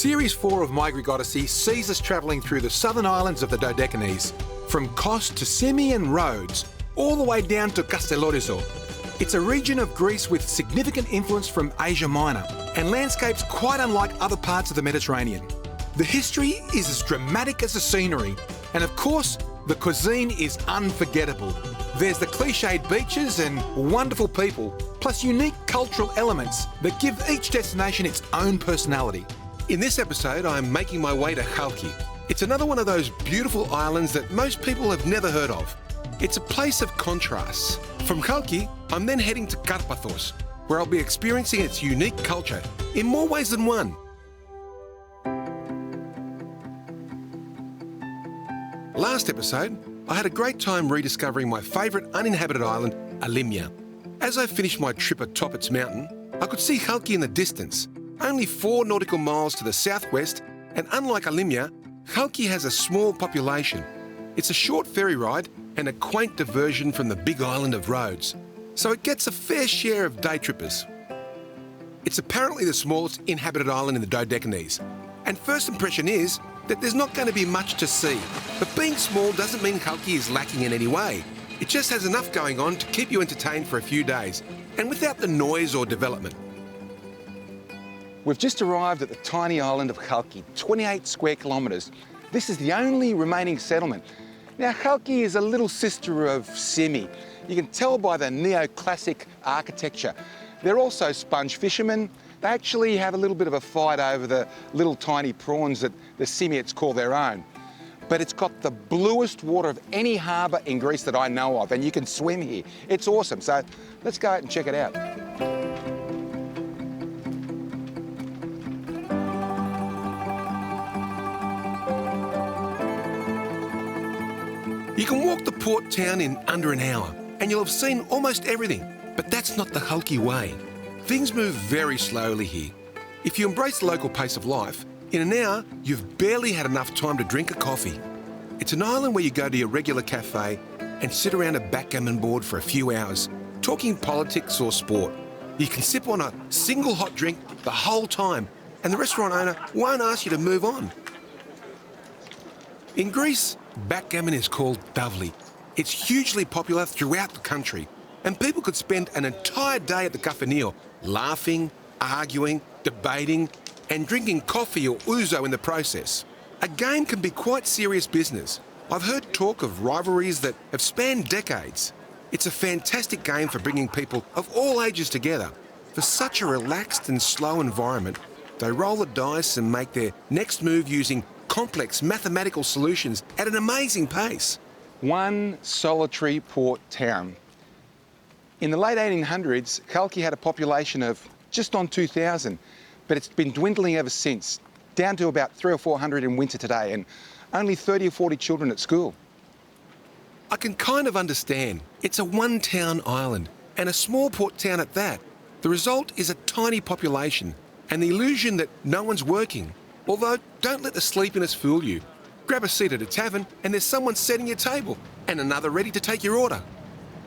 Series 4 of My Greek Odyssey sees us travelling through the southern islands of the Dodecanese, from Kos to Symi and Rhodes, all the way down to Kastellorizo. It's a region of Greece with significant influence from Asia Minor, and landscapes quite unlike other parts of the Mediterranean. The history is as dramatic as the scenery, and of course, the cuisine is unforgettable. There's the cliched beaches and wonderful people, plus unique cultural elements that give each destination its own personality. In this episode, I'm making my way to Χάλκη. It's another one of those beautiful islands that most people have never heard of. It's a place of contrasts. From Χάλκη, I'm then heading to Karpathos, where I'll be experiencing its unique culture in more ways than one. Last episode, I had a great time rediscovering my favourite uninhabited island, Alimia. As I finished my trip atop its mountain, I could see Χάλκη in the distance, only 4 nautical miles to the southwest, and unlike Alimia, Χάλκη has a small population. It's a short ferry ride and a quaint diversion from the big island of Rhodes, so it gets a fair share of day trippers. It's apparently the smallest inhabited island in the Dodecanese, and first impression is that there's not going to be much to see. But being small doesn't mean Χάλκη is lacking in any way. It just has enough going on to keep you entertained for a few days, and without the noise or development. We've just arrived at the tiny island of Χάλκη, 28 square kilometres. This is the only remaining settlement. Now, Χάλκη is a little sister of Symi. You can tell by the neoclassic architecture. They're also sponge fishermen. They actually have a little bit of a fight over the little tiny prawns that the Symiots call their own. But it's got the bluest water of any harbour in Greece that I know of, and you can swim here. It's awesome, so let's go out and check it out. You can walk the port town in under an hour, and you'll have seen almost everything. But that's not the Χάλκη way. Things move very slowly here. If you embrace the local pace of life, in an hour, you've barely had enough time to drink a coffee. It's an island where you go to your regular cafe and sit around a backgammon board for a few hours, talking politics or sport. You can sip on a single hot drink the whole time, and the restaurant owner won't ask you to move on. In Greece, backgammon is called tavli. It's hugely popular throughout the country, and people could spend an entire day at the kafenio laughing, arguing, debating, and drinking coffee or ouzo in the process. A game can be quite serious business. I've heard talk of rivalries that have spanned decades. It's a fantastic game for bringing people of all ages together. For such a relaxed and slow environment, they roll the dice and make their next move using complex mathematical solutions at an amazing pace. One solitary port town. In the late 1800s, Χάλκη had a population of just on 2,000, but it's been dwindling ever since, down to about 300 or 400 in winter today, and only 30 or 40 children at school. I can kind of understand. It's a one-town island, and a small port town at that. The result is a tiny population, and the illusion that no one's working. Although, don't let the sleepiness fool you. Grab a seat at a tavern and there's someone setting your table and another ready to take your order.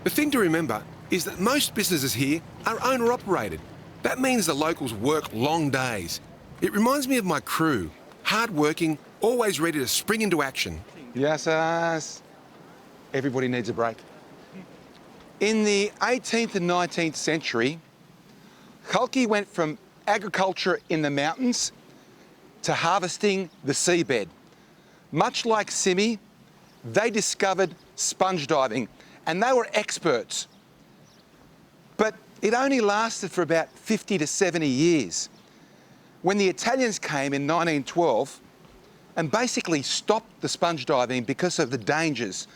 The thing to remember is that most businesses here are owner-operated. That means the locals work long days. It reminds me of my crew, hard-working, always ready to spring into action. Yes, everybody needs a break. In the 18th and 19th century, Χάλκη went from agriculture in the mountains to harvesting the seabed. Much like Symi, they discovered sponge diving, and they were experts. But it only lasted for about 50 to 70 years. When the Italians came in 1912 and basically stopped the sponge diving because of the dangers,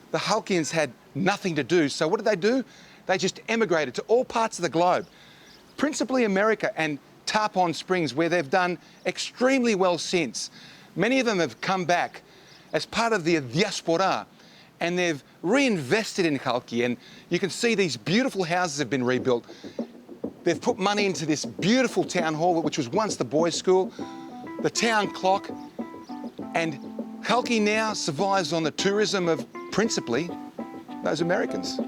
the Χάλκιans had nothing to do. So what did they do? They just emigrated to all parts of the globe, principally America and Tarpon Springs, where they've done extremely well since. Many of them have come back as part of the diaspora, and they've reinvested in Χάλκη, and you can see these beautiful houses have been rebuilt. They've put money into this beautiful town hall, which was once the boys' school, the town clock, and Χάλκη now survives on the tourism of principally those Americans.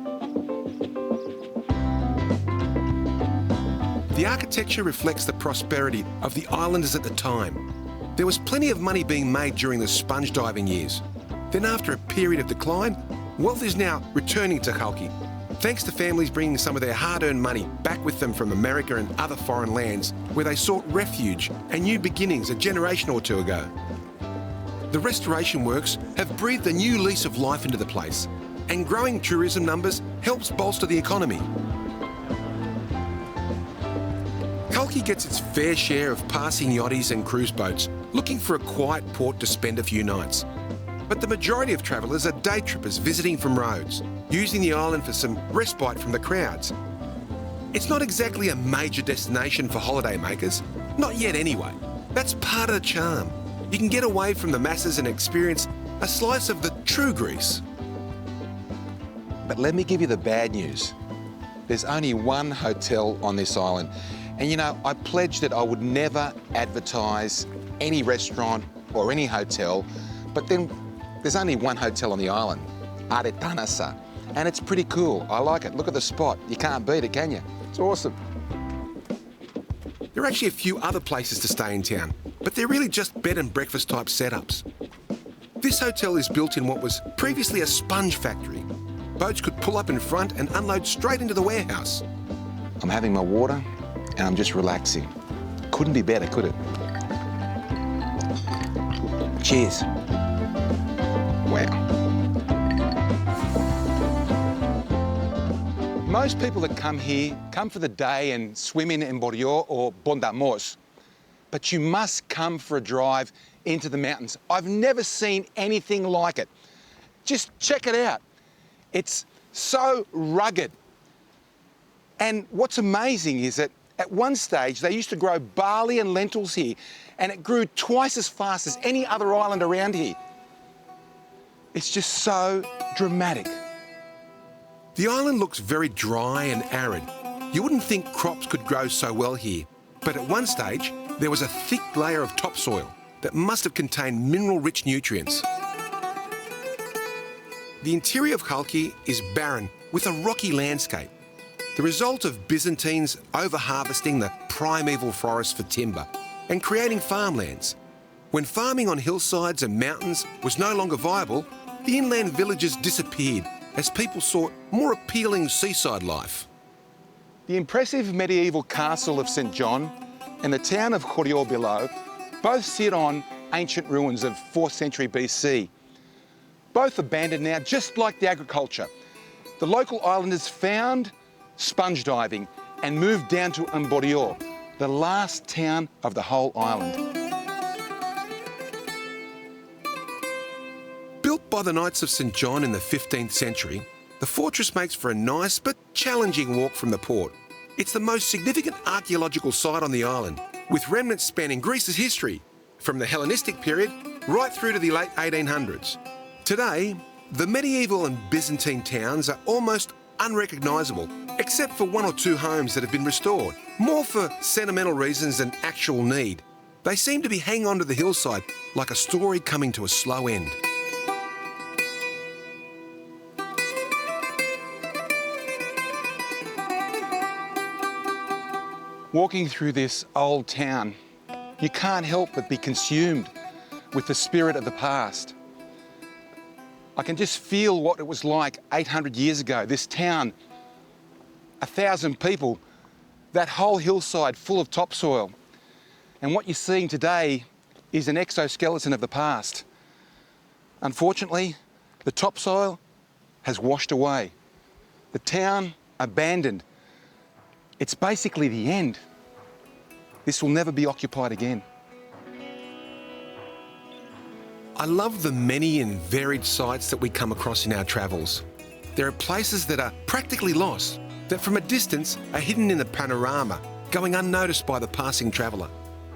The architecture reflects the prosperity of the islanders at the time. There was plenty of money being made during the sponge diving years. Then after a period of decline, wealth is now returning to Hälki, thanks to families bringing some of their hard-earned money back with them from America and other foreign lands where they sought refuge and new beginnings a generation or two ago. The restoration works have breathed a new lease of life into the place, and growing tourism numbers helps bolster the economy. Hälki gets its fair share of passing yachties and cruise boats looking for a quiet port to spend a few nights. But the majority of travellers are day trippers visiting from Rhodes, using the island for some respite from the crowds. It's not exactly a major destination for holiday makers, not yet anyway. That's part of the charm. You can get away from the masses and experience a slice of the true Greece. But let me give you the bad news. There's only one hotel on this island. And you know, I pledged that I would never advertise any restaurant or any hotel, but then there's only one hotel on the island, Aretanasa, and it's pretty cool. I like it. Look at the spot. You can't beat it, can you? It's awesome. There are actually a few other places to stay in town, but they're really just bed and breakfast type setups. This hotel is built in what was previously a sponge factory. Boats could pull up in front and unload straight into the warehouse. I'm having my water and I'm just relaxing. Couldn't be better, could it? Cheers. Wow. Most people that come here come for the day and swim in Emborio or Bondamos, but you must come for a drive into the mountains. I've never seen anything like it. Just check it out. It's so rugged. And what's amazing is that at one stage they used to grow barley and lentils here, and it grew twice as fast as any other island around here. It's just so dramatic. The island looks very dry and arid. You wouldn't think crops could grow so well here, but at one stage there was a thick layer of topsoil that must have contained mineral-rich nutrients. The interior of Hälki is barren with a rocky landscape, the result of Byzantines over-harvesting the primeval forest for timber and creating farmlands. When farming on hillsides and mountains was no longer viable, the inland villages disappeared as people sought more appealing seaside life. The impressive medieval castle of St. John and the town of Chorior below both sit on ancient ruins of 4th century BC. Both abandoned now, just like the agriculture. The local islanders found sponge diving and moved down to Emborio, the last town of the whole island. Built by the Knights of St. John in the 15th century, the fortress makes for a nice but challenging walk from the port. It's the most significant archaeological site on the island, with remnants spanning Greece's history, from the Hellenistic period right through to the late 1800s. Today, the medieval and Byzantine towns are almost unrecognisable, except for one or two homes that have been restored, more for sentimental reasons than actual need. They seem to be hanging onto the hillside like a story coming to a slow end. Walking through this old town, you can't help but be consumed with the spirit of the past. I can just feel what it was like 800 years ago. This town, 1,000 people, that whole hillside full of topsoil. And what you're seeing today is an exoskeleton of the past. Unfortunately, the topsoil has washed away. The town abandoned. It's basically the end. This will never be occupied again. I love the many and varied sights that we come across in our travels. There are places that are practically lost, that from a distance are hidden in the panorama, going unnoticed by the passing traveller.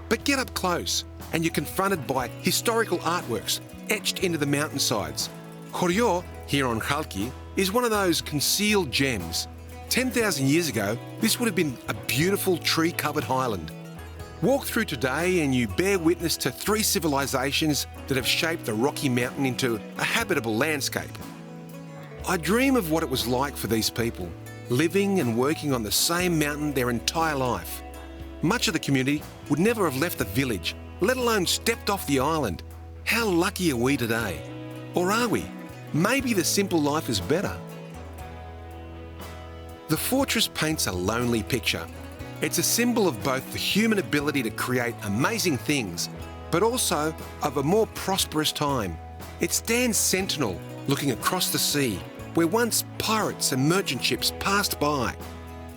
But get up close and you're confronted by historical artworks etched into the mountainsides. Chorior, here on Hälki, is one of those concealed gems. 10,000 years ago, this would have been a beautiful tree-covered highland. Walk through today and you bear witness to 3 civilizations that have shaped the Rocky Mountain into a habitable landscape. I dream of what it was like for these people, living and working on the same mountain their entire life. Much of the community would never have left the village, let alone stepped off the island. How lucky are we today? Or are we? Maybe the simple life is better. The fortress paints a lonely picture. It's a symbol of both the human ability to create amazing things, but also of a more prosperous time. It stands sentinel, looking across the sea, where once pirates and merchant ships passed by.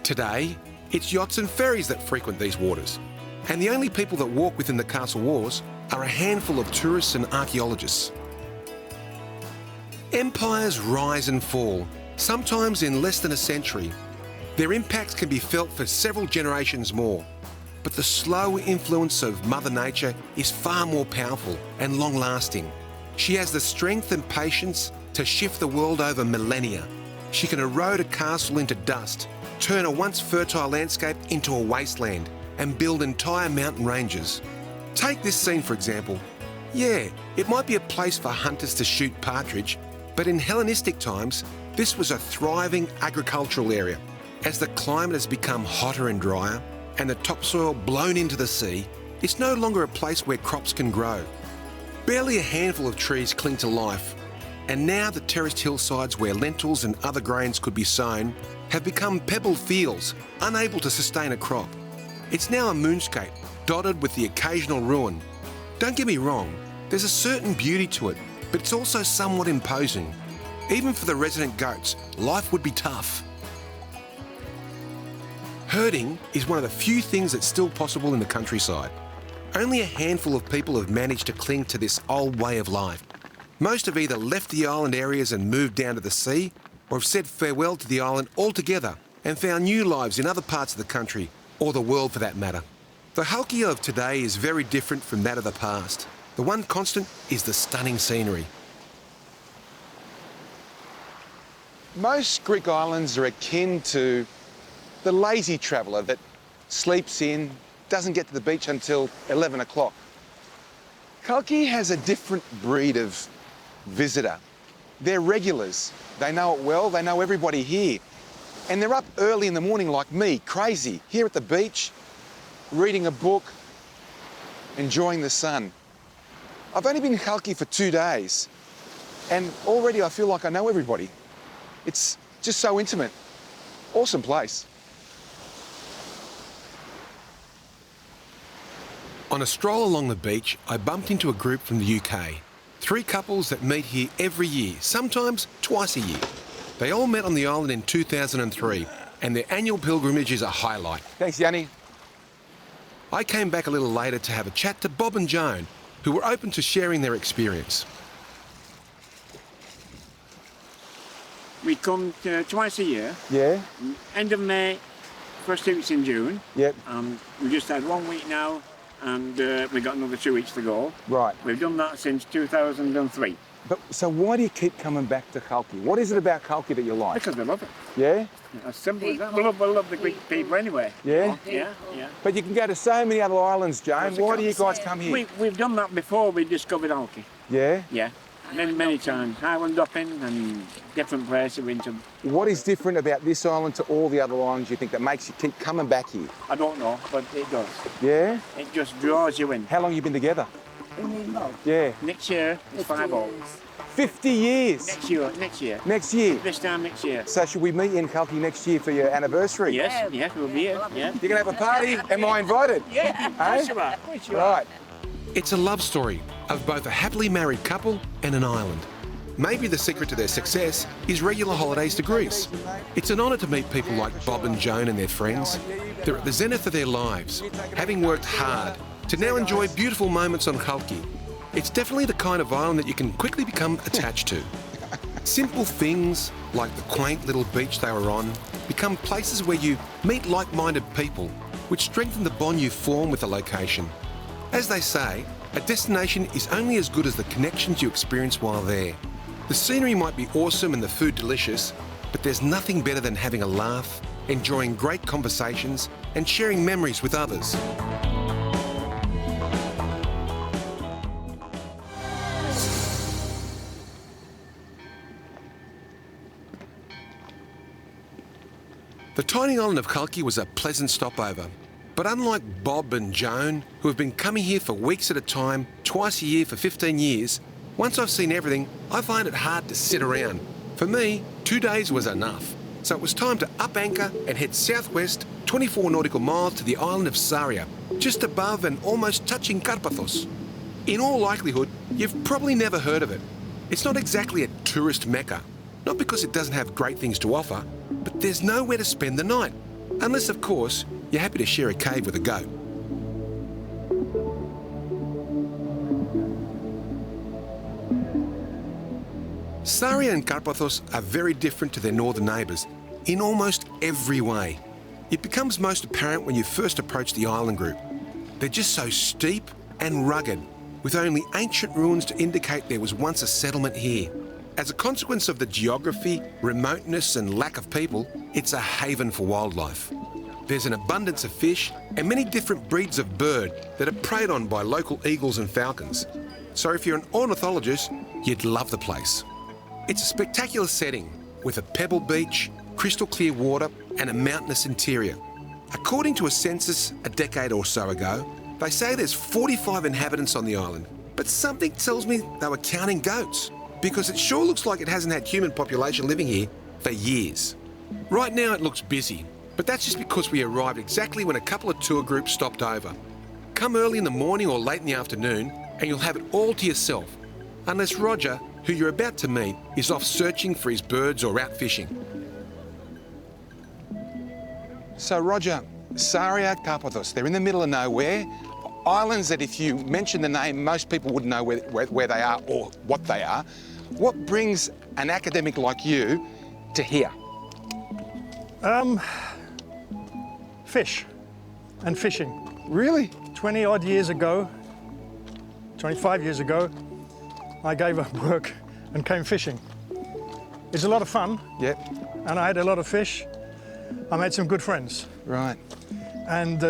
Today, it's yachts and ferries that frequent these waters, and the only people that walk within the castle walls are a handful of tourists and archaeologists. Empires rise and fall, sometimes in less than a century. Their impacts can be felt for several generations more, but the slow influence of Mother Nature is far more powerful and long-lasting. She has the strength and patience to shift the world over millennia. She can erode a castle into dust, turn a once fertile landscape into a wasteland, and build entire mountain ranges. Take this scene for example. Yeah, it might be a place for hunters to shoot partridge, but in Hellenistic times, this was a thriving agricultural area. As the climate has become hotter and drier, and the topsoil blown into the sea, it's no longer a place where crops can grow. Barely a handful of trees cling to life, and now the terraced hillsides where lentils and other grains could be sown have become pebbled fields, unable to sustain a crop. It's now a moonscape, dotted with the occasional ruin. Don't get me wrong, there's a certain beauty to it, but it's also somewhat imposing. Even for the resident goats, life would be tough. Herding is one of the few things that's still possible in the countryside. Only a handful of people have managed to cling to this old way of life. Most have either left the island areas and moved down to the sea, or have said farewell to the island altogether and found new lives in other parts of the country, or the world for that matter. The Hälki of today is very different from that of the past. The one constant is the stunning scenery. Most Greek islands are akin to the lazy traveller that sleeps in, doesn't get to the beach until 11 o'clock. Hälki has a different breed of visitor. They're regulars. They know it well, they know everybody here. And they're up early in the morning like me, crazy, here at the beach, reading a book, enjoying the sun. I've only been in Hälki for 2 days, and already I feel like I know everybody. It's just so intimate. Awesome place. On a stroll along the beach, I bumped into a group from the UK. 3 couples that meet here every year, sometimes twice a year. They all met on the island in 2003, and their annual pilgrimage is a highlight. Thanks, Yanni. I came back a little later to have a chat to Bob and Joan, who were open to sharing their experience. We come twice a year. Yeah? End of May, first 2 weeks in June. Yep. We just had 1 week now, and we've got another 2 weeks to go. Right. We've done that since 2003. But so why do you keep coming back to Hälki? What is it about Hälki that you like? Because we love it. Yeah? As simple as that. We love the Greek people anyway. Yeah? Yeah. But you can go to so many other islands, Joan. Why do you guys come here? We've done that before we discovered Hälki. Yeah? Yeah. Many times. Island hopping and different places. What is different about this island to all the other islands you think that makes you keep coming back here? I don't know, but it does. Yeah? It just draws you in. How long have you been together? Yeah. Next year is 5-0. 50 years? Next year. Next year? This time next year. So should we meet in Hälki next year for your anniversary? Yes, we'll be here. Yeah. You're going to have a party? Am I invited? Yeah, Eh? sure. Right. It's a love story of both a happily married couple and an island. Maybe the secret to their success is regular holidays to Greece. It's an honour to meet people like Bob and Joan and their friends. They're at the zenith of their lives, having worked hard to now enjoy beautiful moments on Hälki. It's definitely the kind of island that you can quickly become attached to. Simple things like the quaint little beach they were on become places where you meet like-minded people, which strengthen the bond you form with the location. As they say, a destination is only as good as the connections you experience while there. The scenery might be awesome and the food delicious, but there's nothing better than having a laugh, enjoying great conversations, and sharing memories with others. The tiny island of Hälki was a pleasant stopover. But unlike Bob and Joan, who have been coming here for weeks at a time, twice a year for 15 years, once I've seen everything, I find it hard to sit around. For me, 2 days was enough. So it was time to up anchor and head southwest 24 nautical miles to the island of Saria, just above and almost touching Karpathos. In all likelihood, you've probably never heard of it. It's not exactly a tourist mecca, not because it doesn't have great things to offer, but there's nowhere to spend the night. Unless, of course, you're happy to share a cave with a goat. Saria and Karpathos are very different to their northern neighbours in almost every way. It becomes most apparent when you first approach the island group. They're just so steep and rugged, with only ancient ruins to indicate there was once a settlement here. As a consequence of the geography, remoteness and lack of people, it's a haven for wildlife. There's an abundance of fish and many different breeds of bird that are preyed on by local eagles and falcons. So if you're an ornithologist, you'd love the place. It's a spectacular setting with a pebble beach, crystal clear water and a mountainous interior. According to a census a decade or so ago, they say there's 45 inhabitants on the island, but something tells me they were counting goats, because it sure looks like it hasn't had human population living here for years. Right now it looks busy, but that's just because we arrived exactly when a couple of tour groups stopped over. Come early in the morning or late in the afternoon and you'll have it all to yourself, unless Roger, who you're about to meet, is off searching for his birds or out fishing. So Roger, Saria, Karpathos, they're in the middle of nowhere. Islands that if you mention the name, most people wouldn't know where they are or what they are. What brings an academic like you to here? Fish and fishing. Really? 20 odd years ago, 25 years ago, I gave up work and came fishing. It's a lot of fun. Yep. And I had a lot of fish. I made some good friends. Right. And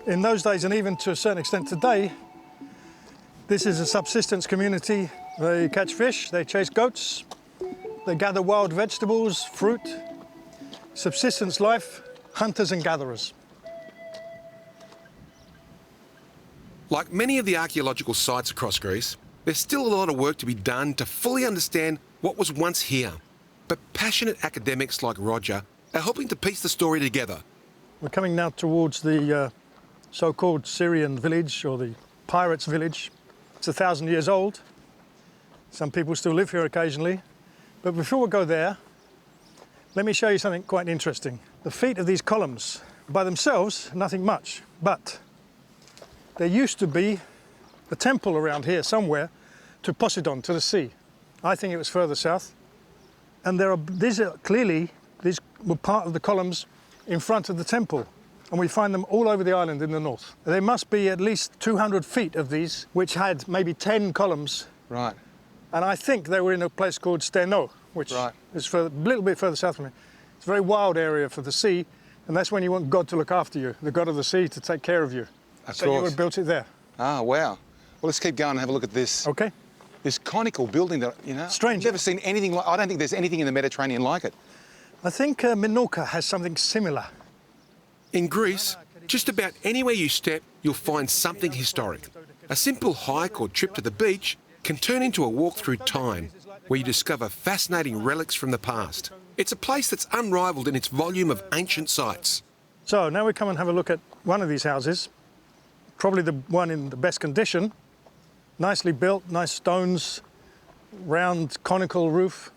in those days, and even to a certain extent today, this is a subsistence community. They catch fish, they chase goats, they gather wild vegetables, fruit, subsistence life, hunters and gatherers. Like many of the archaeological sites across Greece, there's still a lot of work to be done to fully understand what was once here. But passionate academics like Roger are helping to piece the story together. We're coming now towards the so-called Syrian village, or the pirates' village. It's 1,000 years old. Some people still live here occasionally. But before we go there, let me show you something quite interesting. The feet of these columns, by themselves, nothing much, but there used to be a temple around here somewhere to Poseidon, to the sea. I think it was further south. And these were part of the columns in front of the temple. And we find them all over the island in the north. There must be at least 200 feet of these, which had maybe 10 columns. Right. And I think they were in a place called ΣΤΗΝ, which is a little bit further south from here. It's a very wild area for the sea, and that's when you want God to look after you, the God of the sea to take care of you. So you would have built it there. Ah, wow. Well, let's keep going and have a look at this. Okay. This conical building that, you know, Strange. I've never seen anything like. I don't think there's anything in the Mediterranean like it. I think Minorca has something similar. In Greece, just about anywhere you step, you'll find something historic. A simple hike or trip to the beach can turn into a walk through time, where you discover fascinating relics from the past. It's a place that's unrivaled in its volume of ancient sites. So now we come and have a look at one of these houses, probably the one in the best condition. Nicely built, nice stones, round conical roof.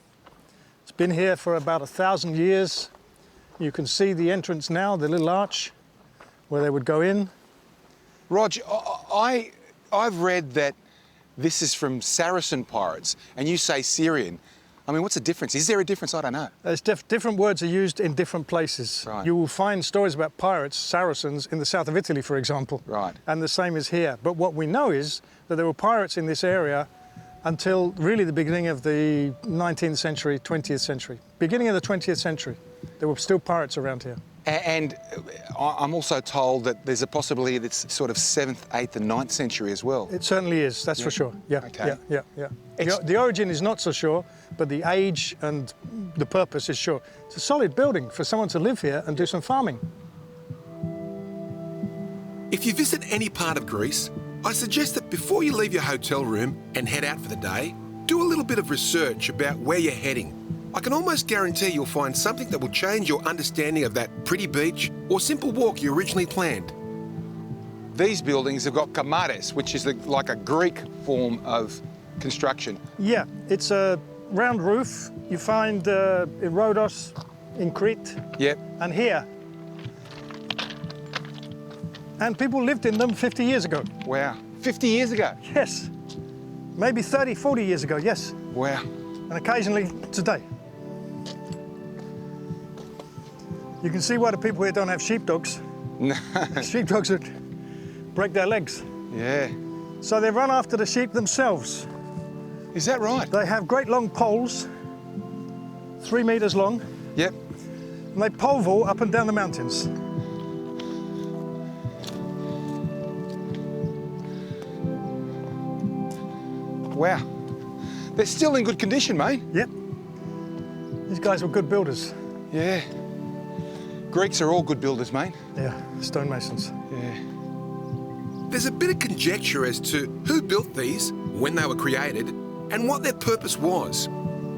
It's been here for about 1,000 years. You can see the entrance now, the little arch where they would go in. Rog, I've read that this is from Saracen pirates, and you say Syrian. I mean, what's the difference? Is there a difference? I don't know. There's different words are used in different places. Right. You will find stories about pirates, Saracens, in the south of Italy, for example. Right. And the same is here. But what we know is that there were pirates in this area until really the beginning of the 19th century, 20th century. Beginning of the 20th century, there were still pirates around here. And I'm also told that there's a possibility that it's sort of 7th, 8th and 9th century as well. It certainly is, that's for sure. Yeah, Okay. yeah. The origin is not so sure, but the age and the purpose is sure. It's a solid building for someone to live here and do some farming. If you visit any part of Greece, I suggest that before you leave your hotel room and head out for the day, do a little bit of research about where you're heading. I can almost guarantee you'll find something that will change your understanding of that pretty beach or simple walk you originally planned. These buildings have got kamares, which is like a Greek form of construction. Yeah, it's a round roof you find in Rhodos, in Crete, Yep. and here. And people lived in them 50 years ago. Wow. 50 years ago? Yes. Maybe 30, 40 years ago, yes. Wow. And occasionally today. You can see why the people here don't have sheepdogs. No. Sheepdogs would break their legs. Yeah. So they run after the sheep themselves. Is that right? They have great long poles, 3 meters long, Yep. and they pole vault up and down the mountains. Wow. They're still in good condition, mate. Yep. These guys were good builders. Yeah. Greeks are all good builders, mate. Yeah, stonemasons. Yeah. There's a bit of conjecture as to who built these, when they were created, and what their purpose was.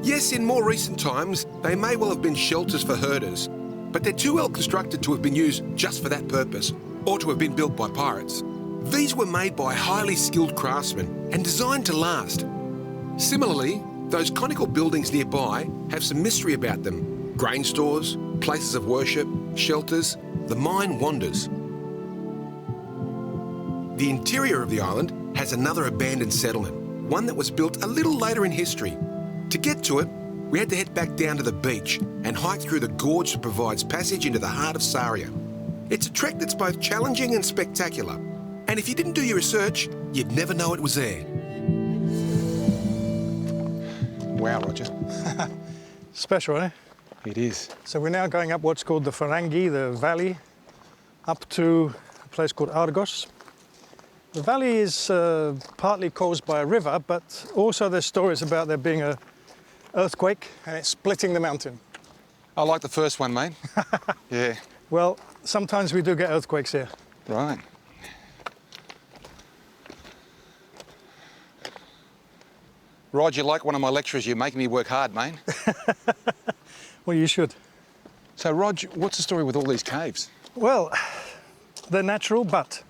Yes, in more recent times, they may well have been shelters for herders, but they're too well constructed to have been used just for that purpose, or to have been built by pirates. These were made by highly skilled craftsmen and designed to last. Similarly, those conical buildings nearby have some mystery about them. Grain stores, places of worship, shelters, the mind wanders. The interior of the island has another abandoned settlement, one that was built a little later in history. To get to it, we had to head back down to the beach and hike through the gorge that provides passage into the heart of Saria. It's a trek that's both challenging and spectacular. And if you didn't do your research, you'd never know it was there. Wow, Roger. Special, eh? It is. So we're now going up what's called the Farangi, the valley, up to a place called Argos. The valley is partly caused by a river, but also there's stories about there being an earthquake and it's splitting the mountain. I like the first one, mate. Yeah. Well, sometimes we do get earthquakes here. Right. Rog, you're like one of my lecturers. You're making me work hard, mate. Well, you should. So, Rog, what's the story with all these caves? Well, they're natural, but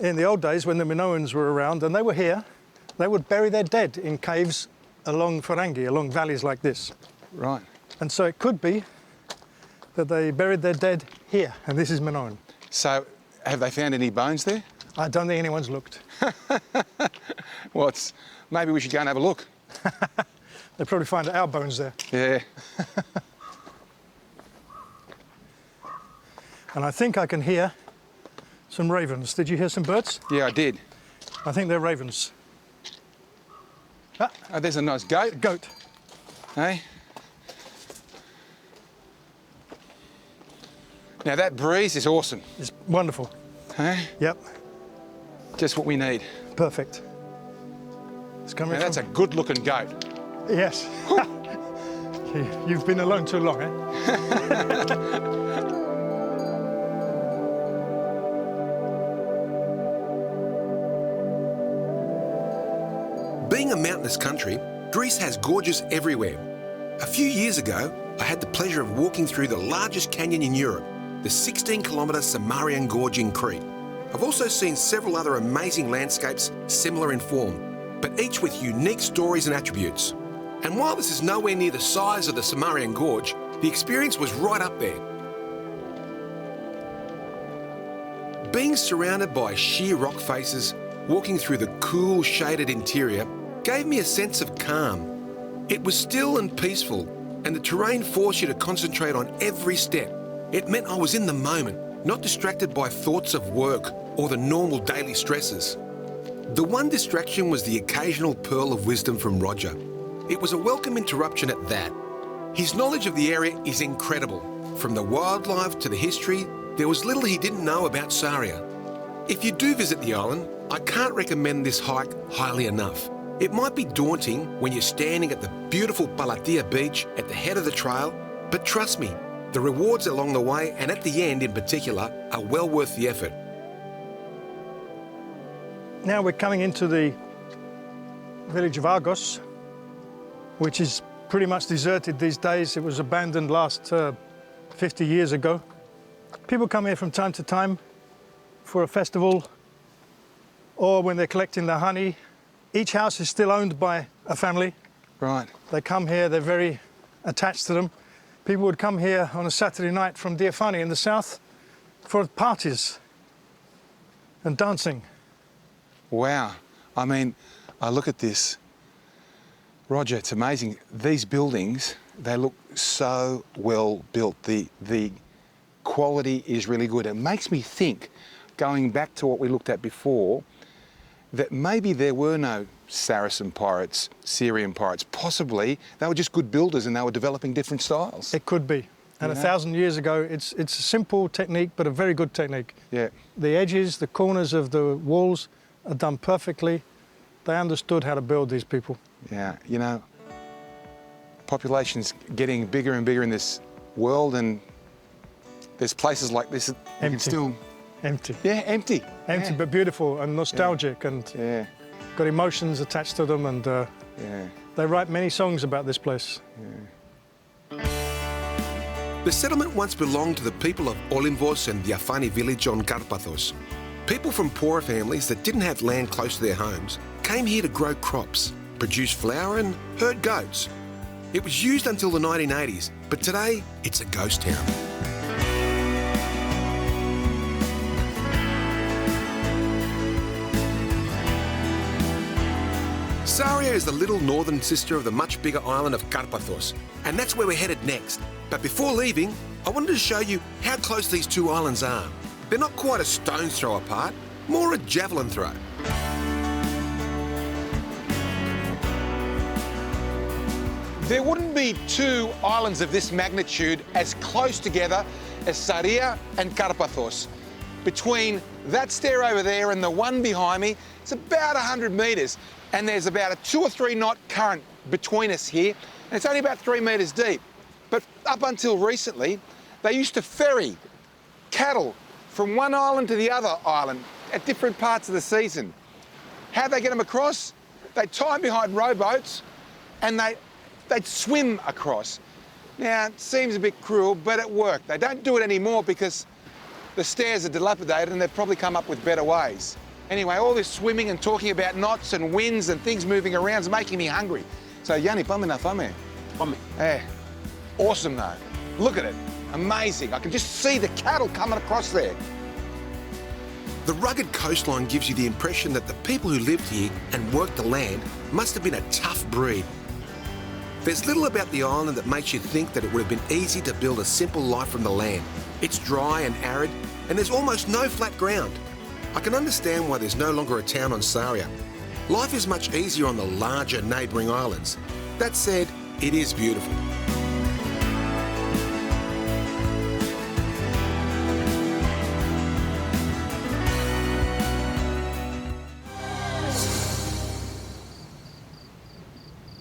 in the old days when the Minoans were around and they were here, they would bury their dead in caves along Farangi, along valleys like this. Right. And so it could be that they buried their dead here, and this is Minoan. So, have they found any bones there? I don't think anyone's looked. Well, maybe we should go and have a look. They'll probably find our bones there. Yeah. And I think I can hear some ravens. Did you hear some birds? Yeah, I did. I think they're ravens. Ah, Oh, there's a nice goat. goat. Hey? Now, that breeze is awesome. It's wonderful. Hey? Yep, Just what we need. perfect. It's coming Now, that's a from... good-looking goat. Yes. You've been alone too long, eh? Being a mountainous country, Greece has gorges everywhere. A few years ago, I had the pleasure of walking through the largest canyon in Europe, the 16-kilometre Samarian Gorge in Crete. I've also seen several other amazing landscapes similar in form, but each with unique stories and attributes. And while this is nowhere near the size of the Samarian Gorge, the experience was right up there. Being surrounded by sheer rock faces, walking through the cool, shaded interior, gave me a sense of calm. It was still and peaceful, and the terrain forced you to concentrate on every step. It meant I was in the moment, not distracted by thoughts of work or the normal daily stresses. The one distraction was the occasional pearl of wisdom from Roger. It was a welcome interruption at that. His knowledge of the area is incredible. From the wildlife to the history, there was little he didn't know about Saria. If you do visit the island, I can't recommend this hike highly enough. It might be daunting when you're standing at the beautiful Palatia beach at the head of the trail, but trust me, the rewards along the way and at the end in particular are well worth the effort. Now we're coming into the village of Argos, which is pretty much deserted these days. It was abandoned last 50 years ago. People come here from time to time for a festival or when they're collecting their honey. Each house is still owned by a family. Right. They come here, they're very attached to them. People would come here on a Saturday night from Diafani in the south for parties and dancing. Wow. I mean, I look at this. Roger, it's amazing. These buildings, they look so well built. The quality is really good. It makes me think, going back to what we looked at before, that maybe there were no Saracen pirates, Syrian pirates. Possibly they were just good builders and they were developing different styles. It could be. And 1,000 years ago, it's a simple technique, but a very good technique. Yeah. The edges, the corners of the walls are done perfectly. They understood how to build, these people. Yeah, you know, population's getting bigger and bigger in this world, and there's places like this that you can still... Empty. Yeah, empty. Empty, yeah. but beautiful and nostalgic, and got emotions attached to them, and they write many songs about this place. The settlement once belonged to the people of Olympos and Diafani village on Karpathos. People from poorer families that didn't have land close to their homes came here to grow crops, produce flour and herd goats. It was used until the 1980s, but today it's a ghost town. Saria is the little northern sister of the much bigger island of Karpathos, and that's where we're headed next. But before leaving, I wanted to show you how close these two islands are. They're not quite a stone's throw apart, more a javelin throw. There wouldn't be two islands of this magnitude as close together as Saria and Karpathos. Between that stair over there and the one behind me, it's about 100 metres, and there's about a 2 or 3 knot current between us here, and it's only about 3 metres deep. But up until recently, they used to ferry cattle from one island to the other island at different parts of the season. How'd they get them across? They'd tie them behind rowboats and they'd swim across. Now, it seems a bit cruel, but it worked. They don't do it anymore because the stairs are dilapidated and they've probably come up with better ways. Anyway, all this swimming and talking about knots and winds and things moving around is making me hungry. So, Yanni, pame na fame. Fame. Yeah. Awesome though. Look at it. Amazing. I can just see the cattle coming across there. The rugged coastline gives you the impression that the people who lived here and worked the land must have been a tough breed. There's little about the island that makes you think that it would have been easy to build a simple life from the land. It's dry and arid, and there's almost no flat ground. I can understand why there's no longer a town on Saria. Life is much easier on the larger neighbouring islands. That said, it is beautiful.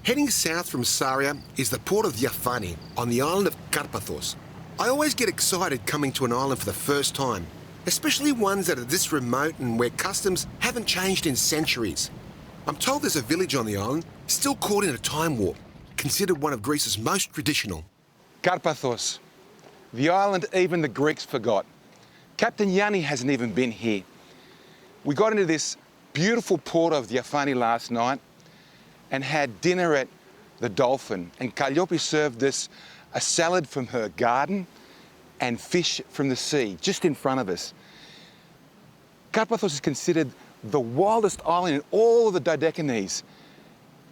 Heading south from Saria is the port of Diafani on the island of Karpathos. I always get excited coming to an island for the first time, especially ones that are this remote and where customs haven't changed in centuries. I'm told there's a village on the island still caught in a time warp, considered one of Greece's most traditional. Karpathos, the island even the Greeks forgot. Captain Yanni hasn't even been here. We got into this beautiful port of Diafani last night and had dinner at the Dolphin, and Calliope served us a salad from her garden and fish from the sea, just in front of us. Karpathos is considered the wildest island in all of the Dodecanese,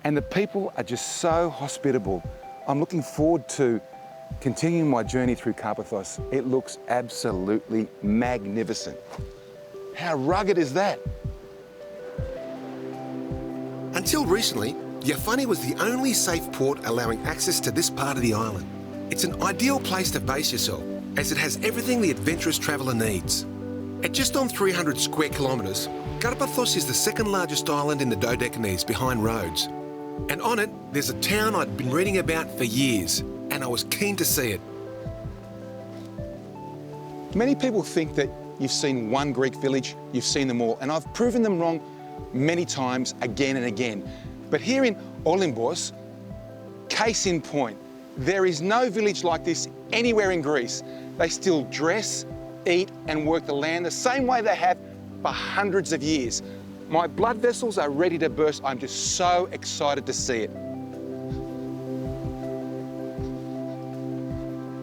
and the people are just so hospitable. I'm looking forward to continuing my journey through Karpathos. It looks absolutely magnificent. How rugged is that? Until recently, Diafani was the only safe port allowing access to this part of the island. It's an ideal place to base yourself, as it has everything the adventurous traveller needs. At just on 300 square kilometres, Karpathos is the second largest island in the Dodecanese behind Rhodes. And on it, there's a town I'd been reading about for years, and I was keen to see it. Many people think that you've seen one Greek village, you've seen them all, and I've proven them wrong many times again and again. But here in Olympos, case in point, there is no village like this anywhere in Greece. They still dress, eat and work the land the same way they have for hundreds of years. My blood vessels are ready to burst. I'm just so excited to see it.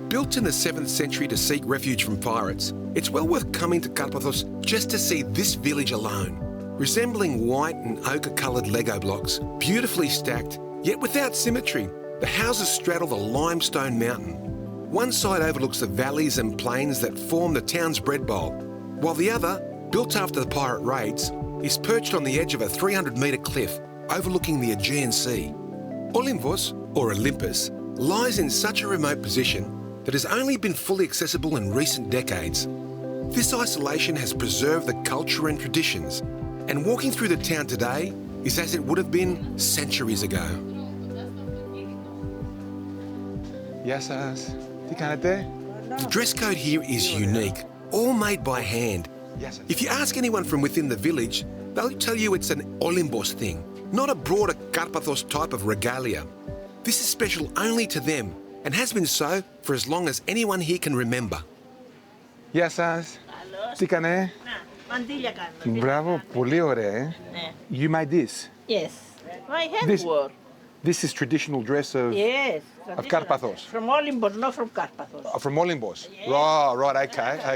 Built in the 7th century to seek refuge from pirates, it's well worth coming to Karpathos just to see this village alone. Resembling white and ochre-coloured Lego blocks, beautifully stacked, yet without symmetry, the houses straddle the limestone mountain. One side overlooks the valleys and plains that form the town's bread bowl, while the other, built after the pirate raids, is perched on the edge of a 300-metre cliff overlooking the Aegean Sea. Olympos, or Olympus, lies in such a remote position that has only been fully accessible in recent decades. This isolation has preserved the culture and traditions, and walking through the town today is as it would have been centuries ago. Γεια σας. Τι κάνετε? The dress code here is unique, all made by hand. If you ask anyone from within the village, they'll tell you it's an Olympos thing, not a broader Karpathos type of regalia. This is special only to them and has been so for as long as anyone here can remember. Γεια σας. Τι κάνε? Μαντήλια κάνω. Μπράβο, πολύ ωραία. Ναι. You made this? Yes. My handwork. This is traditional dress of Yes. Of Karpathos. From Olympos, not from Karpathos. From Olympos. Yes. Right,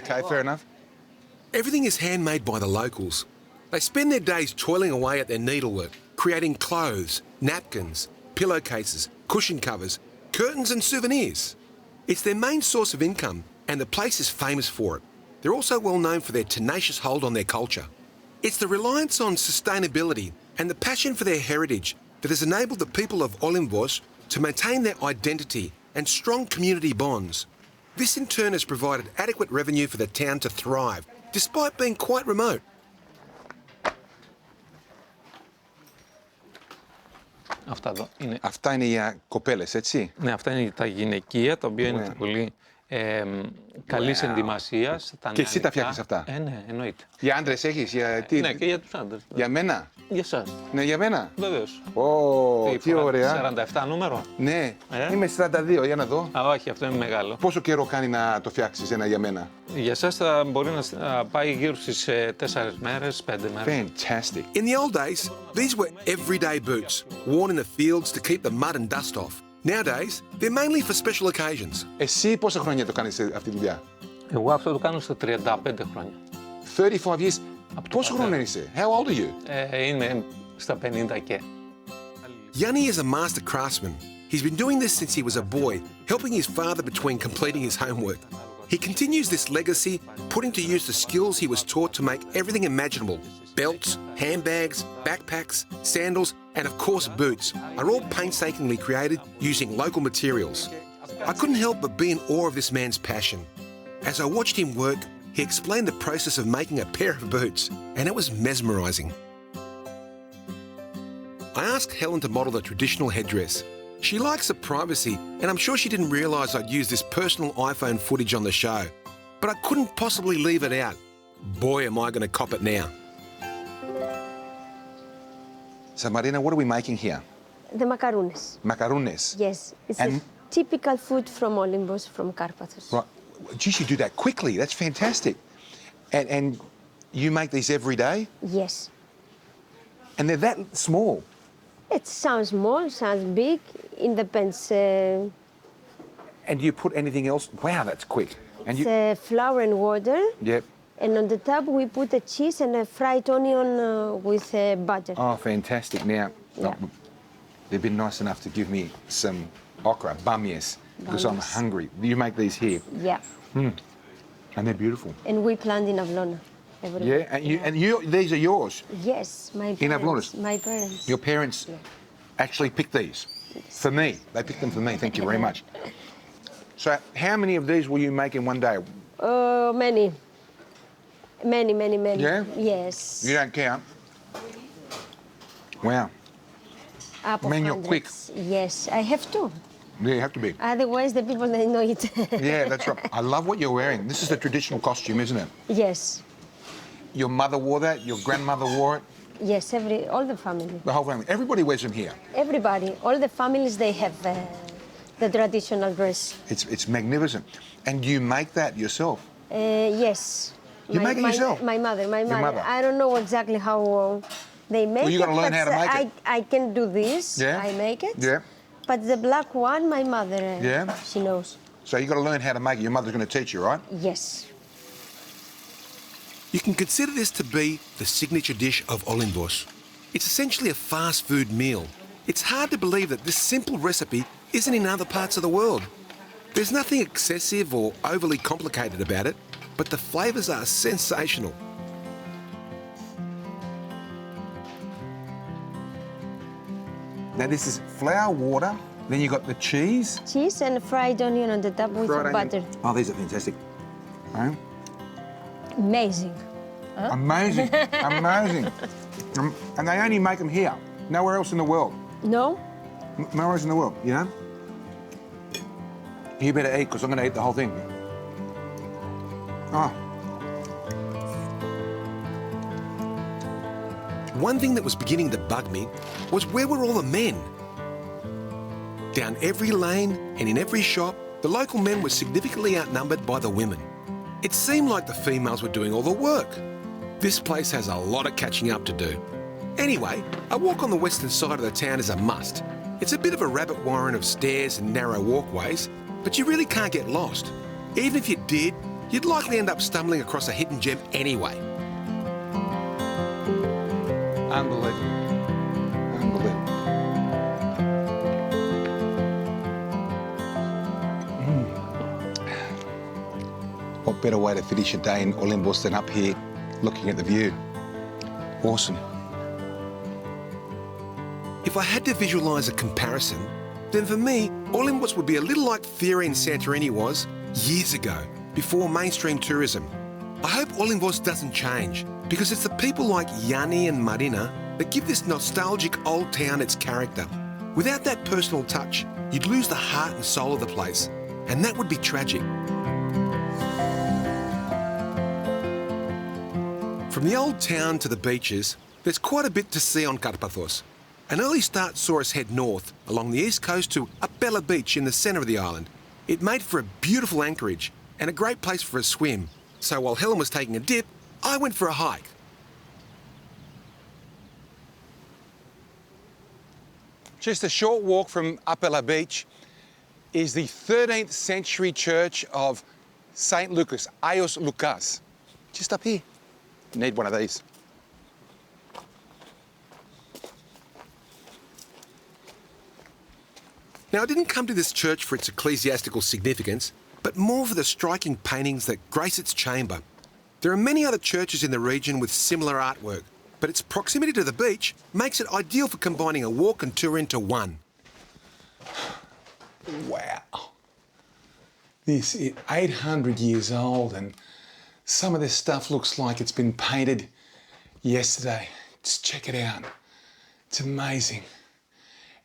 okay, fair enough. Everything is handmade by the locals. They spend their days toiling away at their needlework, creating clothes, napkins, pillowcases, cushion covers, curtains and souvenirs. It's their main source of income, and the place is famous for it. They're also well known for their tenacious hold on their culture. It's the reliance on sustainability and the passion for their heritage that has enabled the people of Olympos to maintain their identity and strong community bonds. This in turn has provided adequate revenue for the town to thrive, despite being quite remote. Αυτά είναι οι κοπέλες, έτσι? Ναι, αυτά είναι τα γυναικεία, τα οποία είναι πολύ καλής ενδυμασίας. Και εσύ τα φτιάχνεις αυτά? Ναι, εννοείται. Για άντρες έχεις? Ναι, και για τους άντρες. Για μένα? Για εσάς. Ναι, για μένα? Βεβαίως. Τι ωραία. 47 νούμερο. Ναι, είμαι 42, για να δω. Όχι, αυτό είναι μεγάλο. Πόσο καιρό κάνει να το φτιάξεις ένα για μένα? Για εσάς θα μπορεί να πάει γύρω στις 4 μέρες, 5 μέρες. Fantastic. In the old days, these were everyday boots, worn in the fields to keep the mud and dust off. Nowadays, they're mainly for special occasions. Εσύ πόσα χρόνια το κάνεις αυτή τη δουλειά? Εγώ αυτό το κάνω στα 35 χρόνια. 35 years. Πόσο χρόνο είσαι? How old are you? Είμαι στα 50 και. Yanni is a master craftsman. He's been doing this since he was a boy, helping his father between completing his homework. He continues this legacy, putting to use the skills he was taught to make everything imaginable. Belts, handbags, backpacks, sandals, and of course boots are all painstakingly created using local materials. I couldn't help but be in awe of this man's passion. As I watched him work, he explained the process of making a pair of boots, and it was mesmerising. I asked Helen to model the traditional headdress. She likes the privacy, and I'm sure she didn't realise I'd use this personal iPhone footage on the show. But I couldn't possibly leave it out. Boy, am I going to cop it now. So, Marina, what are we making here? The macaroons. Macaroons? Yes, it's a typical food from Olympos, from Karpathos. Right. Geez, you do that quickly. That's fantastic. And you make these every day? Yes. And they're that small? It sounds small, sounds big. It depends. And do you put anything else? Wow, that's quick. And It's flour and water. Yep. And on the top, we put a cheese and a fried onion with butter. Oh, fantastic. Now, they've been nice enough to give me some okra, bamias, because I'm hungry. You make these here? Yeah. And they're beautiful. And we plant in Avlona. Yeah, and you, these are yours? Yes, my parents. In Avlonas? My parents. Your parents actually picked these? For me? They picked them for me. Thank you very much. So how many of these will you make in one day? Many. Many. Yeah? Yes. You don't count? Wow. Up of Man, you're quick. hundreds. Yes, I have to. Yeah, you have to be. Otherwise, the people, they know it. Yeah, that's right. I love what you're wearing. This is the traditional costume, isn't it? Yes. Your mother wore that, your grandmother wore it. Yes, all the family. The whole family. Everybody wears them here. Everybody, all the families, they have the traditional dress. It's magnificent. And you make that yourself? Yes. You make it yourself? My mother. mother. I don't know exactly how they make it. Well, you got to learn how to make it. I can do this. Yeah. I make it. Yeah. But the black one, my mother, Yeah. she knows. So you got to learn how to make it. Your mother's going to teach you, right? Yes. You can consider this to be the signature dish of Olympos. It's essentially a fast food meal. It's hard to believe that this simple recipe isn't in other parts of the world. There's nothing excessive or overly complicated about it, but the flavours are sensational. Now this is flour, water, then you got the cheese. Cheese and fried onion on the top with Fried onion. butter. Oh, these are fantastic. Right? Amazing. Amazing, amazing. And they only make them here, nowhere else in the world. No? Nowhere else in the world, you know? You better eat, because I'm going to eat the whole thing. Oh. One thing that was beginning to bug me was where were all the men? Down every lane and in every shop, the local men were significantly outnumbered by the women. It seemed like the females were doing all the work. This place has a lot of catching up to do. Anyway, a walk on the western side of the town is a must. It's a bit of a rabbit warren of stairs and narrow walkways, but you really can't get lost. Even if you did, you'd likely end up stumbling across a hidden gem anyway. Unbelievable. Unbelievable. What better way to finish a day in Olympos than up here looking at the view? Awesome. If I had to visualise a comparison, then for me, Olympos would be a little like Theory and Santorini was years ago, before mainstream tourism. I hope Olympos doesn't change, because it's the people like Yanni and Marina that give this nostalgic old town its character. Without that personal touch, you'd lose the heart and soul of the place, and that would be tragic. From the old town to the beaches, there's quite a bit to see on Karpathos. An early start saw us head north along the east coast to Apella Beach in the centre of the island. It made for a beautiful anchorage and a great place for a swim. So while Helen was taking a dip, I went for a hike. Just a short walk from Apella Beach is the 13th century church of St. Lucas, Aios Lukas. Just up here. Need one of these. Now, I didn't come to this church for its ecclesiastical significance, but more for the striking paintings that grace its chamber. There are many other churches in the region with similar artwork, but its proximity to the beach makes it ideal for combining a walk and tour into one. Wow. This is 800 years old, and some of this stuff looks like it's been painted yesterday. Just check it out. It's amazing.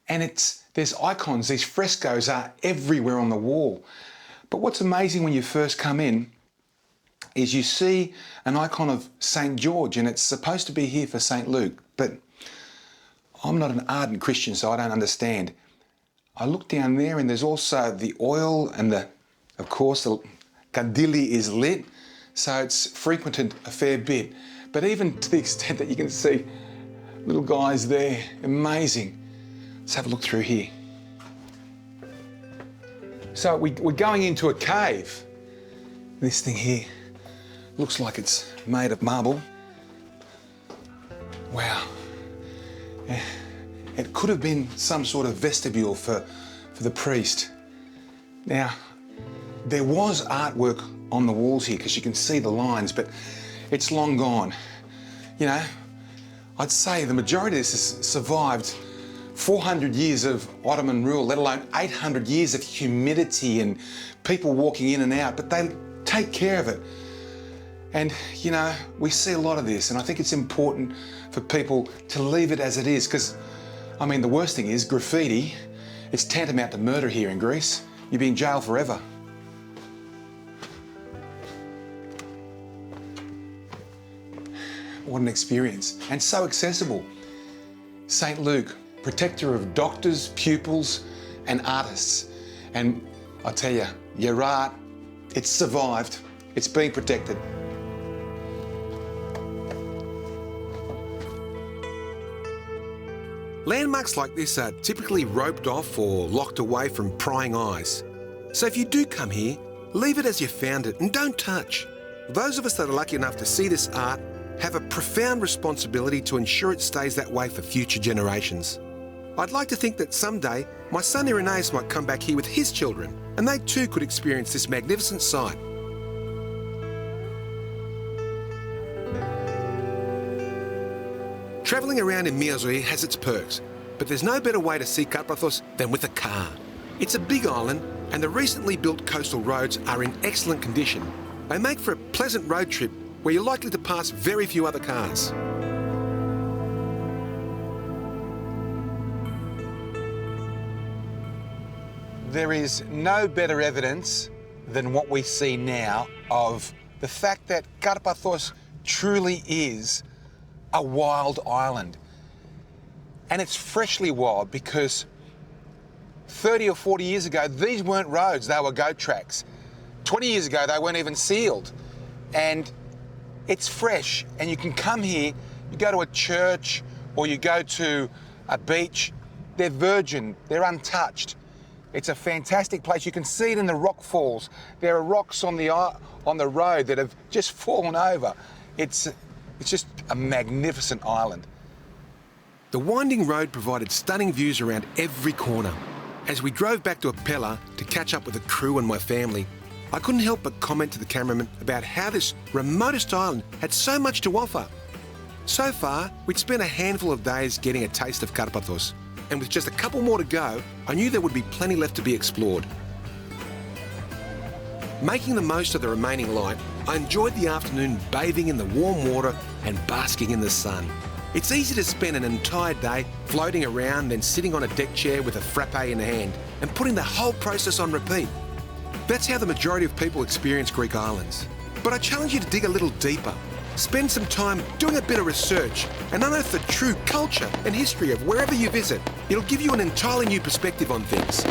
And there's icons, these frescoes are everywhere on the wall. But what's amazing when you first come in is you see an icon of St. George, and it's supposed to be here for St. Luke. But I'm not an ardent Christian, so I don't understand. I look down there and there's also the oil and of course, the kandili is lit, so it's frequented a fair bit. But even to the extent that you can see little guys there, amazing. Let's have a look through here. So we're going into a cave. This thing here looks like it's made of marble. Wow. It could have been some sort of vestibule for the priest. Now, there was artwork on the walls here because you can see the lines, but it's long gone. You know, I'd say the majority of this has survived 400 years of Ottoman rule, let alone 800 years of humidity and people walking in and out, but they take care of it. And, you know, we see a lot of this, and I think it's important for people to leave it as it is, because, I mean, the worst thing is graffiti. It's tantamount to murder here in Greece. You'd be in jail forever. what an experience. And so accessible. St. Luke, protector of doctors, pupils, and artists. And I tell you, your art, it's survived. It's being protected. Landmarks like this are typically roped off or locked away from prying eyes. So if you do come here, leave it as you found it and don't touch. Those of us that are lucky enough to see this art have a profound responsibility to ensure it stays that way for future generations. I'd like to think that someday my son Irenaeus might come back here with his children and they too could experience this magnificent sight. Travelling around in Miazoe has its perks, but there's no better way to see Karpathos than with a car. It's a big island and the recently built coastal roads are in excellent condition. They make for a pleasant road trip where you're likely to pass very few other cars. There is no better evidence than what we see now of the fact that Karpathos truly is a wild island. And it's freshly wild because 30 or 40 years ago, these weren't roads, they were goat tracks. 20 years ago, they weren't even sealed. And it's fresh, and you can come here, you go to a church or you go to a beach, they're virgin, they're untouched. It's a fantastic place. You can see it in the rock falls. There are rocks on the road that have just fallen over. It's just a magnificent island. The winding road provided stunning views around every corner. As we drove back to Apella to catch up with the crew and my family, I couldn't help but comment to the cameraman about how this remotest island had so much to offer. So far, we'd spent a handful of days getting a taste of Karpathos, and with just a couple more to go, I knew there would be plenty left to be explored. Making the most of the remaining light, I enjoyed the afternoon bathing in the warm water and basking in the sun. It's easy to spend an entire day floating around, then sitting on a deck chair with a frappe in hand and putting the whole process on repeat. That's how the majority of people experience Greek islands. But I challenge you to dig a little deeper. Spend some time doing a bit of research and unearth the true culture and history of wherever you visit. It'll give you an entirely new perspective on things.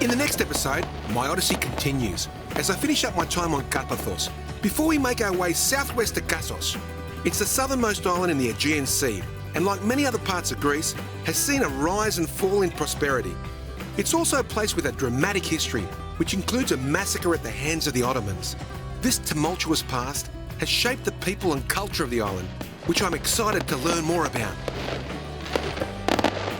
In the next episode, my odyssey continues as I finish up my time on Karpathos before we make our way southwest to Kassos. It's the southernmost island in the Aegean Sea and, like many other parts of Greece, has seen a rise and fall in prosperity. It's also a place with a dramatic history, which includes a massacre at the hands of the Ottomans. This tumultuous past has shaped the people and culture of the island, which I'm excited to learn more about.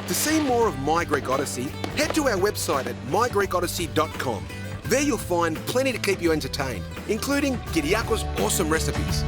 To see more of My Greek Odyssey, head to our website at mygreekodyssey.com. There you'll find plenty to keep you entertained, including Kyriakos' awesome recipes.